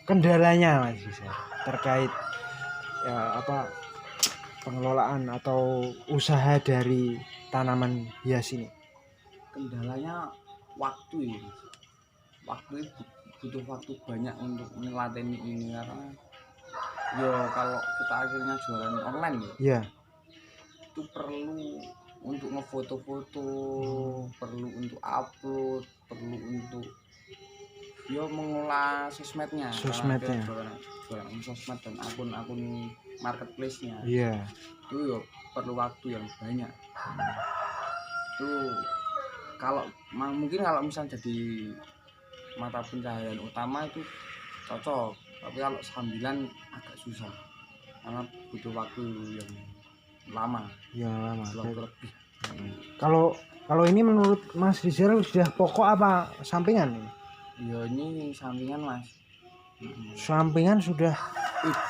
[SPEAKER 1] kendalanya Mas bisa terkait pengelolaan atau usaha dari tanaman hias ini.
[SPEAKER 2] Kendalanya waktu ya. Waktu itu butuh waktu banyak untuk melatih ini karena kalau kita akhirnya jualan online
[SPEAKER 1] ya.
[SPEAKER 2] Itu perlu untuk ngefoto-foto, perlu untuk upload, perlu untuk mengolah sosmednya. Jualan sosmed dan akun marketplace-nya.
[SPEAKER 1] Iya.
[SPEAKER 2] Itu perlu waktu yang banyak. Itu mungkin kalau misalnya jadi mata pencahayaan utama itu cocok, tapi kalau sambilan agak susah karena butuh waktu yang lama.
[SPEAKER 1] Lebih. Kalau ini menurut Mas Rizal sudah pokok apa sampingan?
[SPEAKER 2] Ya ini sampingan Mas.
[SPEAKER 1] Sampingan sudah.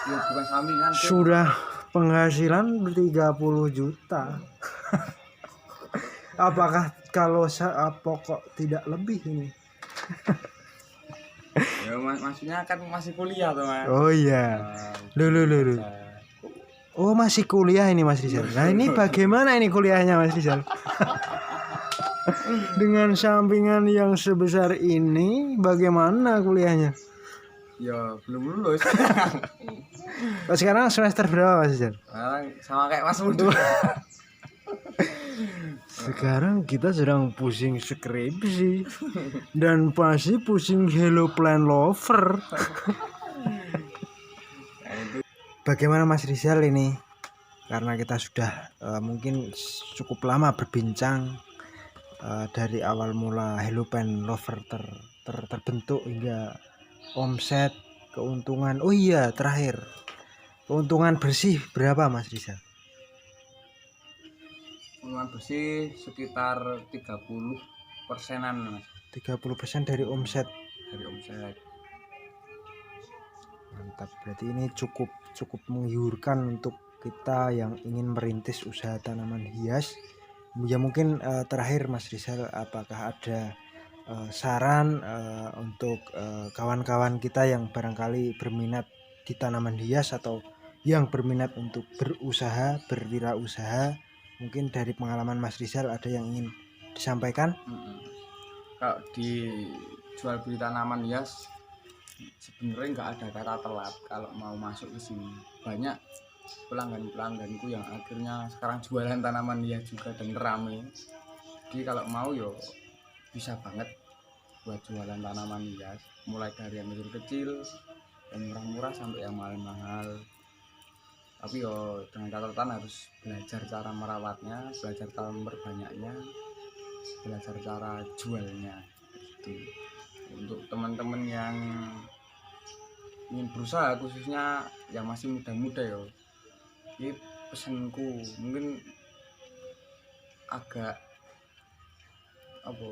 [SPEAKER 2] Bukan sampingan.
[SPEAKER 1] Sudah penghasilan 30 juta. Apakah kalau pokok tidak lebih ini?
[SPEAKER 2] Ya maksudnya kan masih kuliah tuh Mas.
[SPEAKER 1] Oh iya. Loh. Oh masih kuliah ini Mas Rizal. Nah ini bagaimana ini kuliahnya Mas Rizal? Dengan sampingan yang sebesar ini bagaimana kuliahnya?
[SPEAKER 2] Ya belum lulus.
[SPEAKER 1] Sekarang semester berapa Mas Rizal?
[SPEAKER 2] Sama kayak Mas Mudu.
[SPEAKER 1] Sekarang kita sedang pusing skripsi dan pasti pusing Hello Plant Lover. Bagaimana Mas Rizal ini? Karena kita sudah mungkin cukup lama berbincang dari awal mula Hello Plant Lover terbentuk hingga omset, keuntungan. Oh iya, terakhir. Keuntungan bersih berapa Mas Rizal?
[SPEAKER 2] Keuntungan bersih sekitar 30%-an Mas.
[SPEAKER 1] 30% dari omset. Mantap. Berarti ini cukup menggiurkan untuk kita yang ingin merintis usaha tanaman hias. Ya mungkin terakhir Mas Rizal, apakah ada saran untuk kawan-kawan kita yang barangkali berminat di tanaman hias atau yang berminat untuk berusaha, berwirausaha? Mungkin dari pengalaman Mas Rizal ada yang ingin disampaikan?
[SPEAKER 2] Kalau di jual beli tanaman hias sebenarnya nggak ada kata telat kalau mau masuk ke sini. Banyak pelanggan-pelangganku yang akhirnya sekarang jualan tanaman hias juga dan rame. Jadi kalau mau yo bisa banget buat jualan tanaman hias, mulai dari yang kecil-kecil, yang murah-murah sampai yang mahal-mahal. Tapi yo dengan catatan harus belajar cara merawatnya, belajar cara memperbanyaknya, belajar cara jualnya. Itu untuk teman-teman yang ingin berusaha, khususnya yang masih muda-muda yo. Ini pesanku mungkin agak apa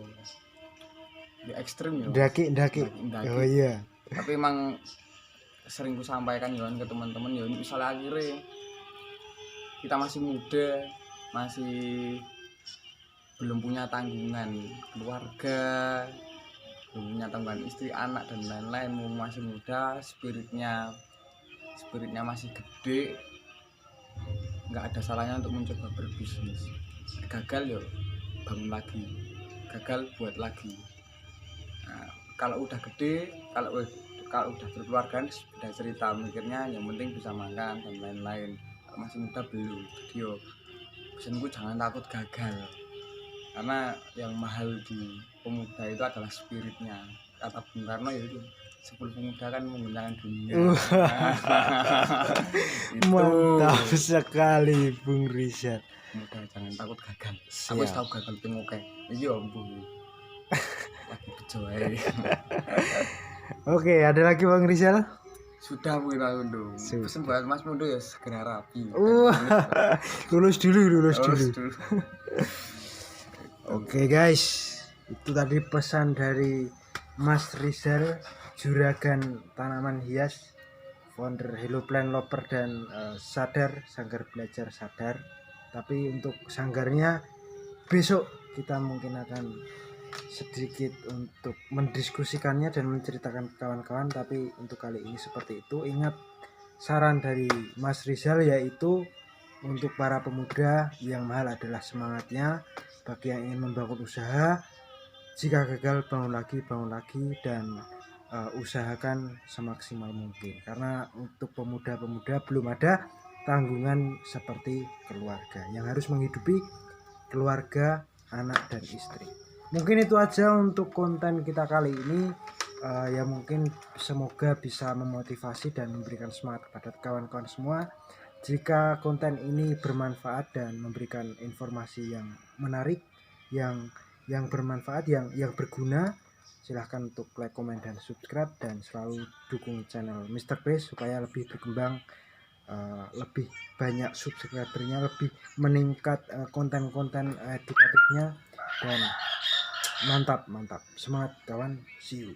[SPEAKER 2] ya, ekstrim ya.
[SPEAKER 1] Ndaki. Oh iya.
[SPEAKER 2] Tapi emang sering ku sampaikan ya ke teman-teman ya, misalnya akhirnya kita masih muda, masih belum punya tanggungan keluarga, belum punya tanggungan istri, anak dan lain-lain, masih muda, spiritnya masih gede, nggak ada salahnya untuk mencoba berbisnis. Gagal yo bangun lagi, gagal buat lagi. Nah, kalau udah gede, kalau udah berkeluarga sudah cerita, mikirnya yang penting bisa makan dan lain-lain. Kalau masih muda belum. Jadi yo pesanku jangan takut gagal, karena yang mahal di pemuda itu adalah spiritnya. Kata Bung Karno ya itu 10 pemuda kan menggunakan dunia.
[SPEAKER 1] Mantap sekali Bung Rizal.
[SPEAKER 2] Muda jangan takut gagal. Aku tahu gagal ping oke. Iki yo mbuh. Lagi bejo ae.
[SPEAKER 1] Oke, ada lagi Bang Rizal?
[SPEAKER 2] Sudah mungkin aku dong. Pesen buat Mas Mundo ya segera rapi.
[SPEAKER 1] Lulus dulu. Oke guys, itu tadi pesan dari Mas Rizal, juragan tanaman hias, founder Hello Plant Lover dan Sadar, Sanggar Belajar Sadar. Tapi untuk sanggarnya besok kita mungkin akan sedikit untuk mendiskusikannya dan menceritakan ke kawan-kawan. Tapi untuk kali ini seperti itu. Ingat saran dari Mas Rizal, yaitu untuk para pemuda yang mahal adalah semangatnya. Bagi yang ingin membangun usaha, jika gagal bangun lagi dan usahakan semaksimal mungkin, karena untuk pemuda-pemuda belum ada tanggungan seperti keluarga yang harus menghidupi keluarga, anak dan istri. Mungkin itu aja untuk konten kita kali ini. Ya mungkin semoga bisa memotivasi dan memberikan semangat kepada kawan-kawan semua. Jika konten ini bermanfaat dan memberikan informasi yang menarik, yang bermanfaat, yang berguna, silahkan untuk like, komen dan subscribe, dan selalu dukung channel Mr. Base supaya lebih berkembang, lebih banyak subscribernya, lebih meningkat konten-konten edukatifnya. Dan mantap, semangat kawan, see you.